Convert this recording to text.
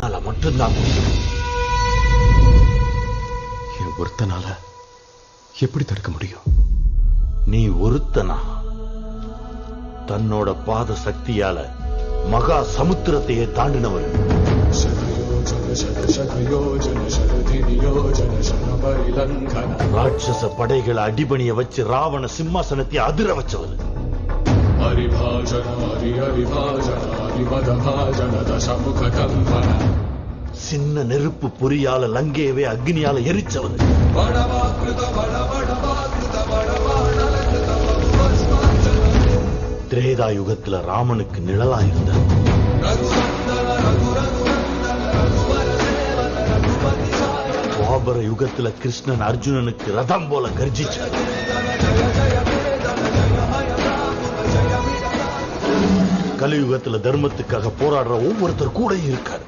அவனால மட்டும்தான் முடியும். என் ஒருத்தனால எப்படி தடுக்க முடியும்? நீ ஒருத்தனா? தன்னோட பாத சக்தியால மகா சமுத்திரத்தையே தாண்டினவன். ராட்சச படைகளை அடிபணிய வச்சு ராவண சிம்மாசனத்தை அதிர வச்சவர். சின்ன நெருப்பு பொறியால லங்கையவே அக்னியால எரிச்சவர். திரேதா யுகத்துல ராமனுக்கு நிழலா இருந்தார். துவாபர யுகத்துல கிருஷ்ணன் அர்ஜுனனுக்கு ரதம் போல கர்ஜிச்சார். கலியுகத்துல தர்மத்துக்காக போராடுற ஒவ்வொருத்தர் கூட இருக்காரு.